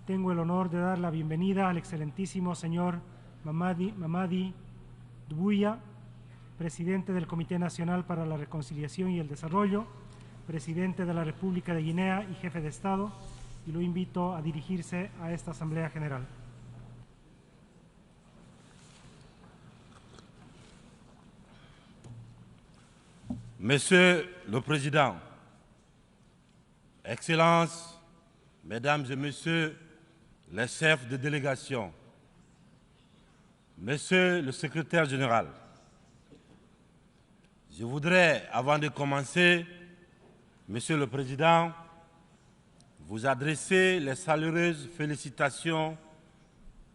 tengo el honor de dar la bienvenida al excelentísimo señor Mamadi Doumbouya, presidente del Comité Nacional para la Reconciliación y el Desarrollo, presidente de la República de Guinea y jefe de Estado, y lo invito a dirigirse a esta Asamblea General. Monsieur le Président, Excellences, Mesdames et Messieurs les chefs de délégation, Monsieur le Secrétaire général, je voudrais, avant de commencer, Monsieur le Président, vous adresser les chaleureuses félicitations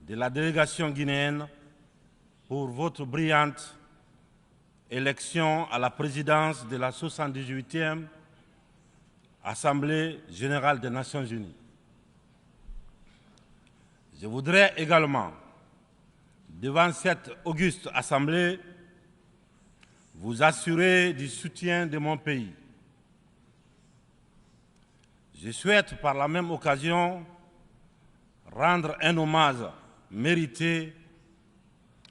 de la délégation guinéenne pour votre brillante élection à la présidence de la 78e Assemblée générale des Nations unies. Je voudrais également, devant cette auguste Assemblée, vous assurer du soutien de mon pays. Je souhaite par la même occasion rendre un hommage mérité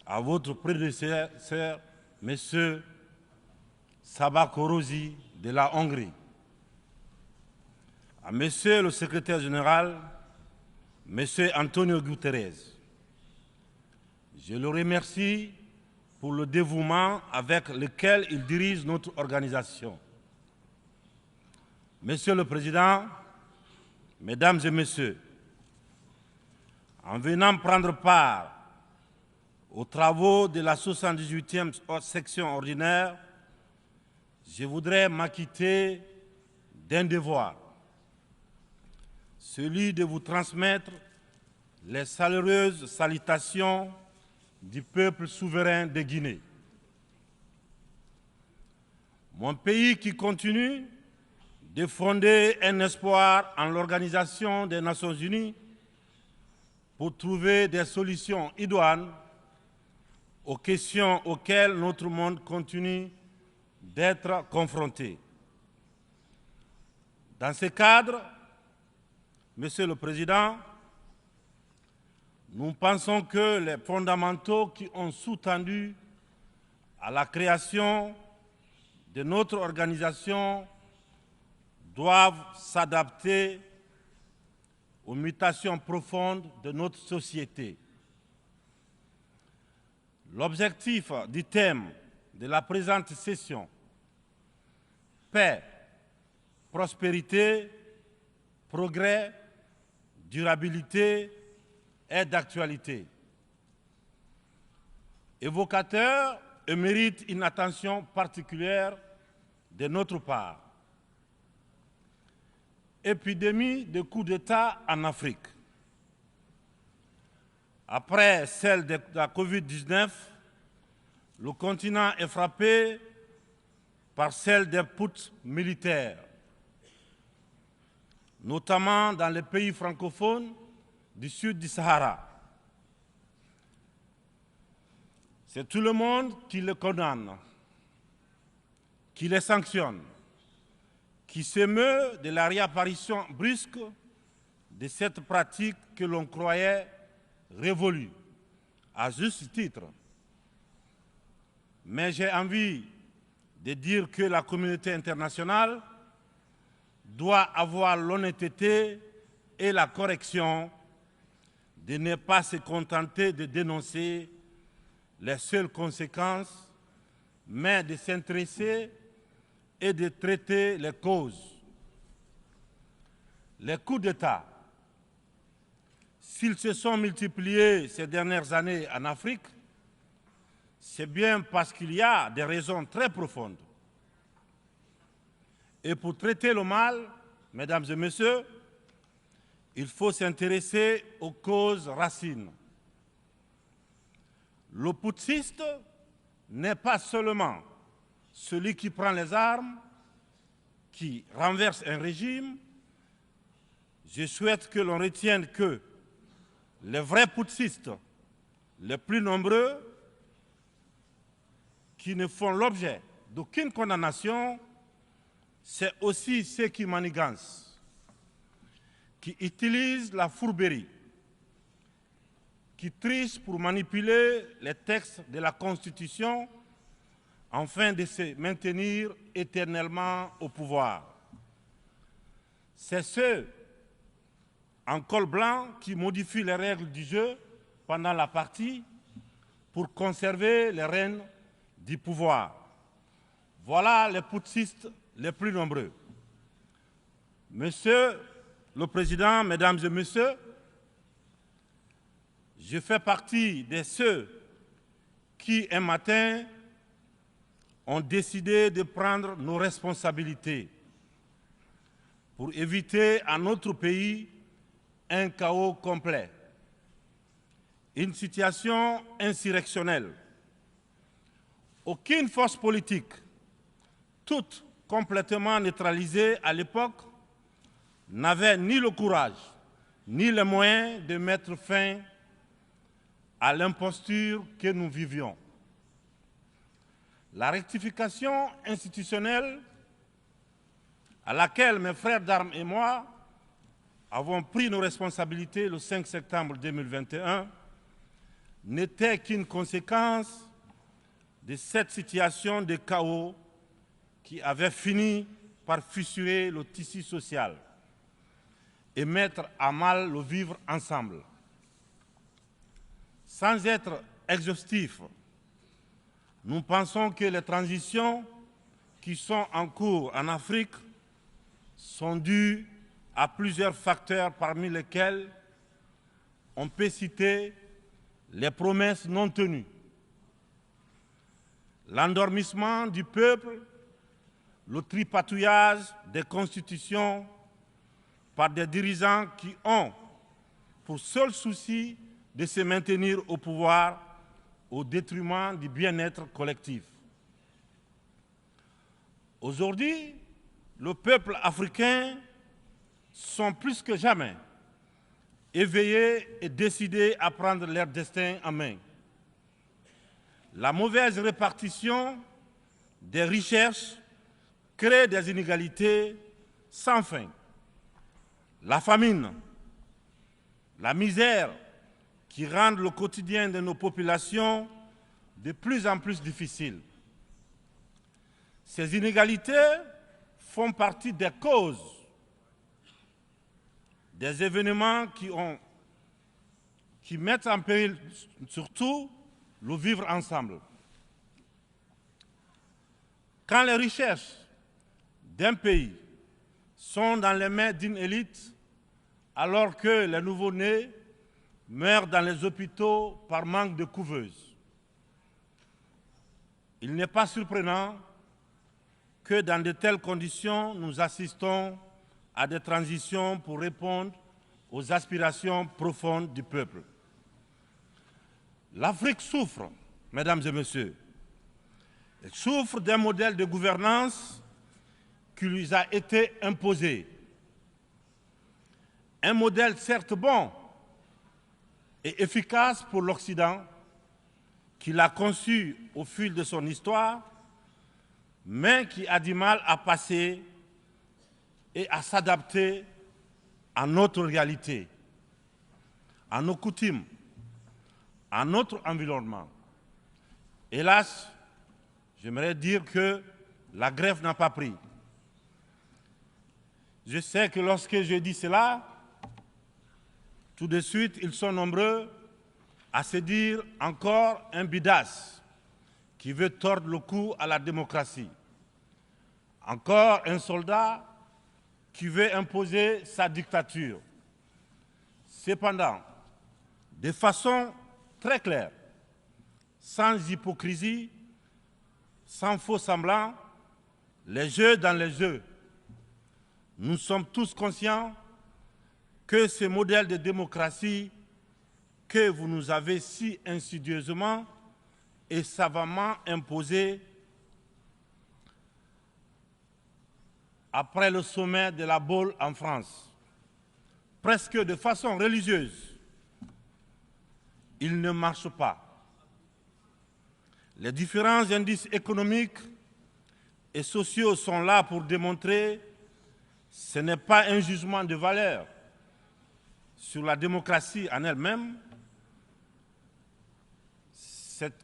à votre prédécesseur, M. Sabah Korosi de la Hongrie, à M. le secrétaire général, M. Antonio Guterres. Je le remercie pour le dévouement avec lequel il dirige notre organisation. Monsieur le Président, Mesdames et Messieurs, en venant prendre part aux travaux de la 78e section ordinaire, je voudrais m'acquitter d'un devoir, celui de vous transmettre les chaleureuses salutations du peuple souverain de Guinée. Mon pays qui continue de fonder un espoir en l'Organisation des Nations Unies pour trouver des solutions idoines aux questions auxquelles notre monde continue d'être confronté. Dans ce cadre, Monsieur le Président, nous pensons que les fondamentaux qui ont sous-tendu à la création de notre organisation doivent s'adapter aux mutations profondes de notre société. L'objectif du thème de la présente session, paix, prospérité, progrès, durabilité, est d'actualité. Évocateur et mérite une attention particulière de notre part. Épidémie de coups d'État en Afrique. Après celle de la Covid-19, le continent est frappé par celle des putschs militaires, notamment dans les pays francophones du sud du Sahara. C'est tout le monde qui les condamne, qui les sanctionne, qui s'émeut de la réapparition brusque de cette pratique que l'on croyait révolue, à juste titre. Mais j'ai envie de dire que la communauté internationale doit avoir l'honnêteté et la correction de ne pas se contenter de dénoncer les seules conséquences, mais de s'intéresser et de traiter les causes. Les coups d'État, s'ils se sont multipliés ces dernières années en Afrique, c'est bien parce qu'il y a des raisons très profondes. Et pour traiter le mal, mesdames et messieurs, il faut s'intéresser aux causes racines. Le putschiste n'est pas seulement celui qui prend les armes, qui renverse un régime. Je souhaite que l'on retienne que les vrais putschistes, les plus nombreux, qui ne font l'objet d'aucune condamnation, c'est aussi ceux qui manigancent, qui utilisent la fourberie, qui trichent pour manipuler les textes de la Constitution afin de se maintenir éternellement au pouvoir. C'est ceux en col blanc qui modifient les règles du jeu pendant la partie pour conserver les rênes du pouvoir. Voilà les putschistes les plus nombreux. Monsieur le Président, Mesdames et Messieurs, je fais partie de ceux qui, un matin, ont décidé de prendre nos responsabilités pour éviter à notre pays un chaos complet, une situation insurrectionnelle. Aucune force politique, toute complètement neutralisée à l'époque, n'avait ni le courage ni les moyens de mettre fin à l'imposture que nous vivions. La rectification institutionnelle à laquelle mes frères d'armes et moi avons pris nos responsabilités le 5 septembre 2021 n'était qu'une conséquence de cette situation de chaos qui avait fini par fissurer le tissu social et mettre à mal le vivre ensemble. Sans être exhaustif, nous pensons que les transitions qui sont en cours en Afrique sont dues à plusieurs facteurs parmi lesquels on peut citer les promesses non tenues, l'endormissement du peuple, le tripatouillage des constitutions par des dirigeants qui ont pour seul souci de se maintenir au pouvoir au détriment du bien-être collectif. Aujourd'hui, le peuple africain sont plus que jamais éveillés et décidés à prendre leur destin en main. La mauvaise répartition des richesses crée des inégalités sans fin. La famine, la misère qui rendent le quotidien de nos populations de plus en plus difficile. Ces inégalités font partie des causes des événements qui mettent en péril surtout le vivre ensemble. Quand les richesses d'un pays sont dans les mains d'une élite, alors que les nouveau-nés meurent dans les hôpitaux par manque de couveuses, il n'est pas surprenant que dans de telles conditions, nous assistons à des transitions pour répondre aux aspirations profondes du peuple. L'Afrique souffre, mesdames et messieurs. Elle souffre d'un modèle de gouvernance qui lui a été imposé. Un modèle certes bon et efficace pour l'Occident, qu'il a conçu au fil de son histoire, mais qui a du mal à passer et à s'adapter à notre réalité, à nos coutumes, à notre environnement. Hélas, j'aimerais dire que la grève n'a pas pris. Je sais que lorsque je dis cela, tout de suite, ils sont nombreux à se dire encore un bidas qui veut tordre le cou à la démocratie. Encore un soldat qui veut imposer sa dictature. Cependant, de façon très claire, sans hypocrisie, sans faux semblant, les jeux dans les jeux, nous sommes tous conscients que ce modèle de démocratie que vous nous avez si insidieusement et savamment imposé après le sommet de la Baule en France, presque de façon religieuse, il ne marche pas. Les différents indices économiques et sociaux sont là pour démontrer que ce n'est pas un jugement de valeur, sur la démocratie en elle-même,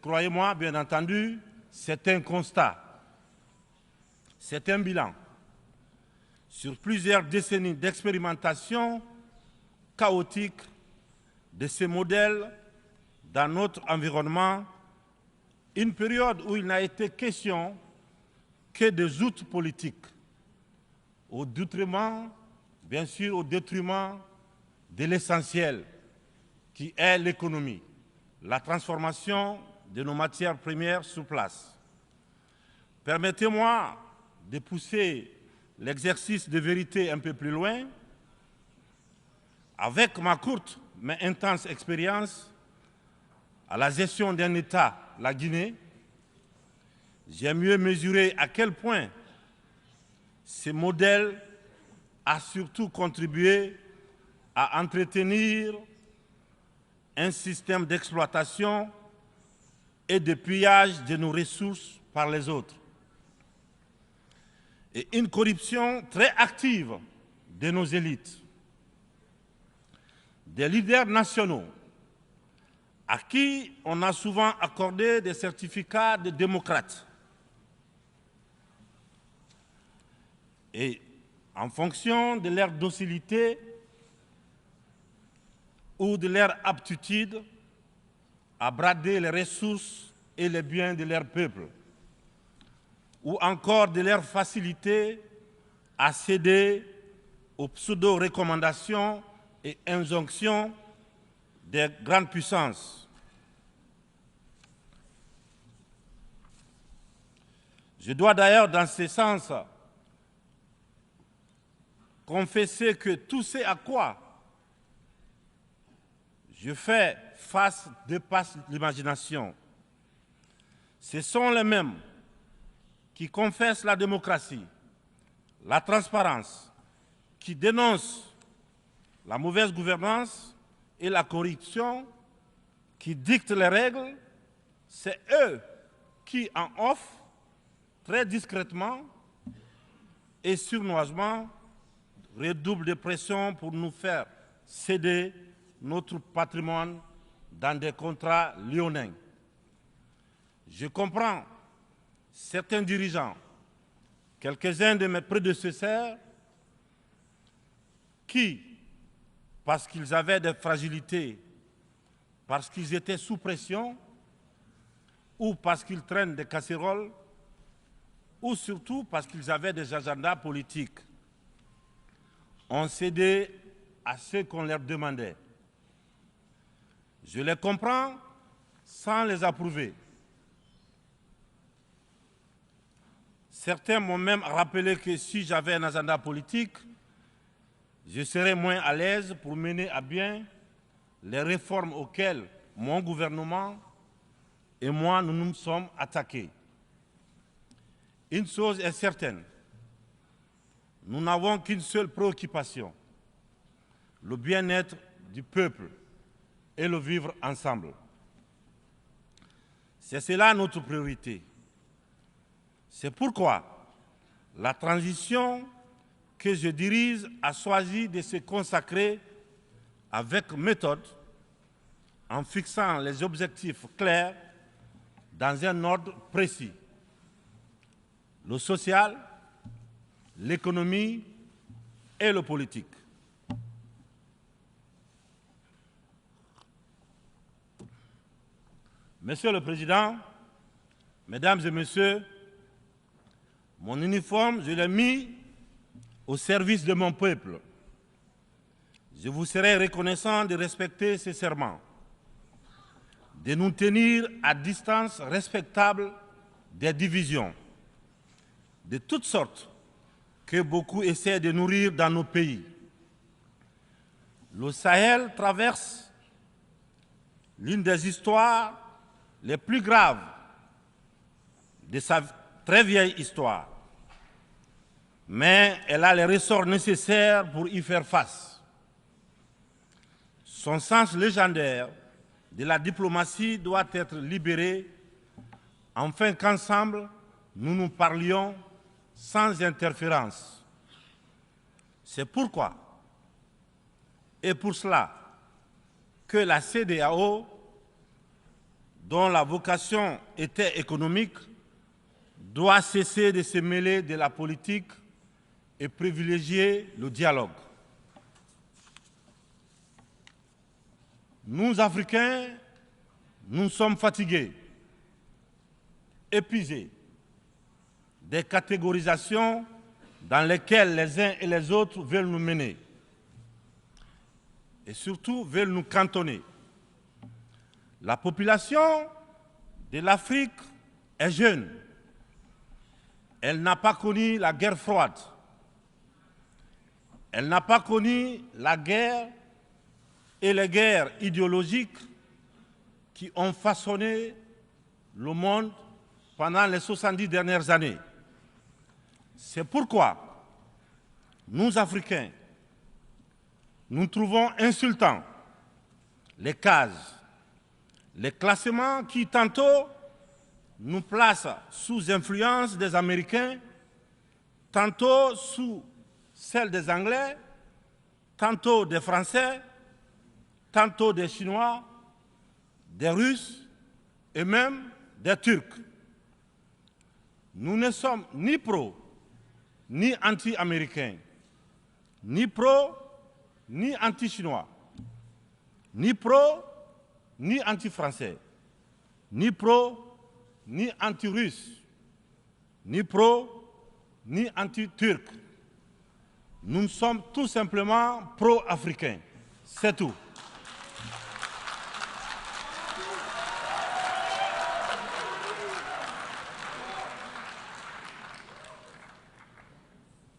croyez-moi, bien entendu, c'est un constat, c'est un bilan. Sur plusieurs décennies d'expérimentation chaotique de ces modèles dans notre environnement, une période où il n'a été question que des outils politiques, au détriment, bien sûr, au détriment de l'essentiel, qui est l'économie, la transformation de nos matières premières sur place. Permettez-moi de pousser l'exercice de vérité un peu plus loin. Avec ma courte mais intense expérience à la gestion d'un État, la Guinée, j'ai mieux mesuré à quel point ce modèle a surtout contribué à entretenir un système d'exploitation et de pillage de nos ressources par les autres. Et une corruption très active de nos élites, des leaders nationaux, à qui on a souvent accordé des certificats de démocrates. Et en fonction de leur docilité ou de leur aptitude à brader les ressources et les biens de leur peuple, ou encore de leur facilité à céder aux pseudo-recommandations et injonctions des grandes puissances. Je dois d'ailleurs, dans ce sens, confesser que tout ce à quoi je fais face dépasse l'imagination. Ce sont les mêmes qui confessent la démocratie, la transparence, qui dénoncent la mauvaise gouvernance et la corruption, qui dictent les règles. C'est eux qui en offrent très discrètement et sournoisement redoublent de pression pour nous faire céder notre patrimoine dans des contrats léonins. Je comprends certains dirigeants, quelques-uns de mes prédécesseurs, qui, parce qu'ils avaient des fragilités, parce qu'ils étaient sous pression, ou parce qu'ils traînent des casseroles, ou surtout parce qu'ils avaient des agendas politiques, ont cédé à ce qu'on leur demandait. Je les comprends sans les approuver. Certains m'ont même rappelé que si j'avais un agenda politique, je serais moins à l'aise pour mener à bien les réformes auxquelles mon gouvernement et moi nous nous sommes attaqués. Une chose est certaine, nous n'avons qu'une seule préoccupation, le bien-être du peuple et le vivre ensemble. C'est cela notre priorité. C'est pourquoi la transition que je dirige a choisi de se consacrer avec méthode en fixant les objectifs clairs dans un ordre précis. Le social, l'économie et le politique. Monsieur le Président, Mesdames et Messieurs, mon uniforme, je l'ai mis au service de mon peuple. Je vous serai reconnaissant de respecter ces serments, de nous tenir à distance respectable des divisions, de toutes sortes, que beaucoup essaient de nourrir dans nos pays. Le Sahel traverse l'une des histoires les plus graves de sa très vieille histoire, mais elle a les ressorts nécessaires pour y faire face. Son sens légendaire de la diplomatie doit être libéré afin qu'ensemble, nous nous parlions sans interférence. C'est pourquoi Et pour cela que la CEDEAO, dont la vocation était économique, doit cesser de se mêler de la politique et privilégier le dialogue. Nous, Africains, nous sommes fatigués, épuisés des catégorisations dans lesquelles les uns et les autres veulent nous mener et surtout veulent nous cantonner. La population de l'Afrique est jeune. Elle n'a pas connu la guerre froide. Elle n'a pas connu la guerre et les guerres idéologiques qui ont façonné le monde pendant les 70 dernières années. C'est pourquoi nous, Africains, nous trouvons insultants les cases, les classements qui tantôt nous placent sous influence des Américains, tantôt sous celle des Anglais, tantôt des Français, tantôt des Chinois, des Russes et même des Turcs. Nous ne sommes ni pro, ni anti-américains, ni pro, ni anti-chinois, ni pro, ni anti-français, ni pro, ni anti-russe, ni pro, ni anti-turc. Nous sommes tout simplement pro-africains. C'est tout.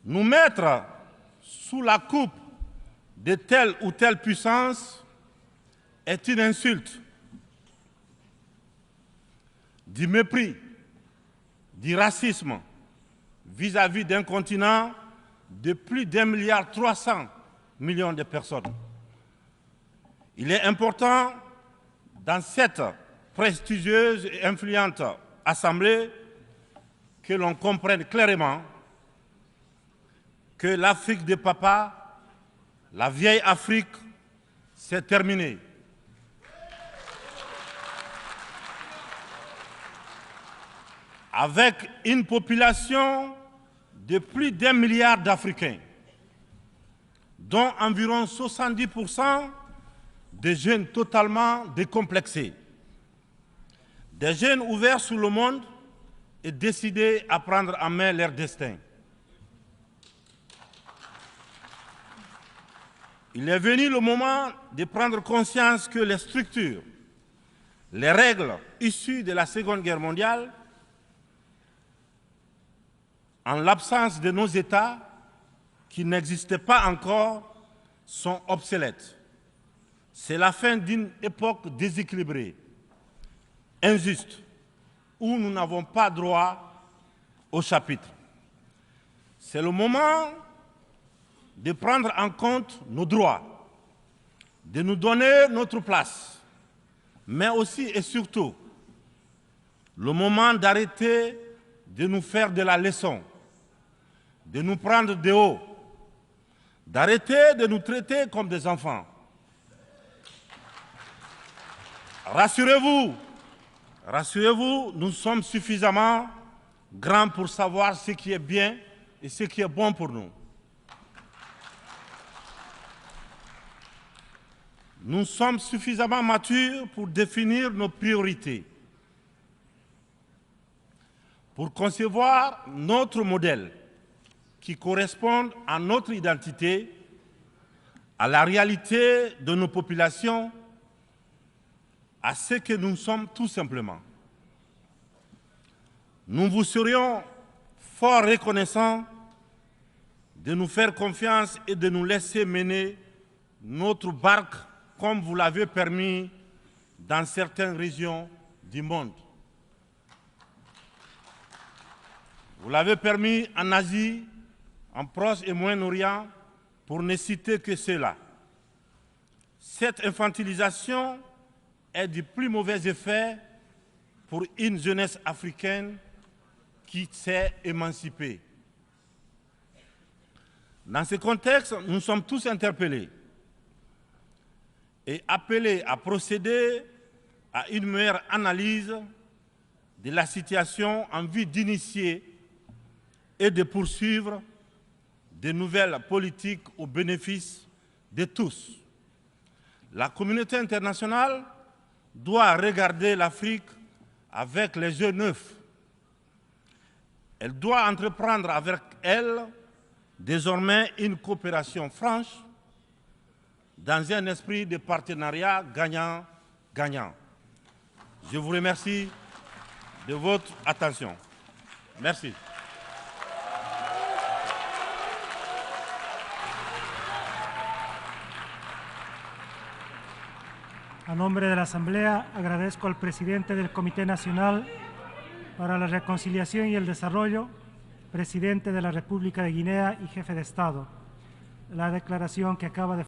Nous mettre sous la coupe de telle ou telle puissance est une insulte, du mépris, du racisme vis-à-vis d'un continent de plus d'1,3 milliard de personnes. Il est important, dans cette prestigieuse et influente Assemblée, que l'on comprenne clairement que l'Afrique de papa, la vieille Afrique, c'est terminé. Avec une population de plus d'1 milliard d'Africains, dont environ 70% de jeunes totalement décomplexés, des jeunes ouverts sur le monde et décidés à prendre en main leur destin. Il est venu le moment de prendre conscience que les structures, les règles issues de la Seconde Guerre mondiale, en l'absence de nos États, qui n'existaient pas encore, sont obsolètes. C'est la fin d'une époque déséquilibrée, injuste, où nous n'avons pas droit au chapitre. C'est le moment de prendre en compte nos droits, de nous donner notre place, mais aussi et surtout le moment d'arrêter de nous faire de la leçon, de nous prendre de haut, d'arrêter de nous traiter comme des enfants. Rassurez-vous, rassurez-vous, nous sommes suffisamment grands pour savoir ce qui est bien et ce qui est bon pour nous. Nous sommes suffisamment matures pour définir nos priorités, pour concevoir notre modèle qui corresponde à notre identité, à la réalité de nos populations, à ce que nous sommes tout simplement. Nous vous serions fort reconnaissants de nous faire confiance et de nous laisser mener notre barque comme vous l'avez permis dans certaines régions du monde. Vous l'avez permis en Asie, en Proche et Moyen-Orient, pour ne citer que cela. Cette infantilisation est du plus mauvais effet pour une jeunesse africaine qui s'est émancipée. Dans ce contexte, nous sommes tous interpellés et appeler à procéder à une meilleure analyse de la situation en vue d'initier et de poursuivre de nouvelles politiques au bénéfice de tous. La communauté internationale doit regarder l'Afrique avec les yeux neufs. Elle doit entreprendre avec elle désormais une coopération franche dans un esprit de partenariat gagnant-gagnant. Je vous remercie de votre attention. Merci. A nombre de la Asamblea, agradezco al presidente del Comité Nacional para la Reconciliación y el Desarrollo, presidente de la República de Guinea y jefe de Estado, la declaración que acaba de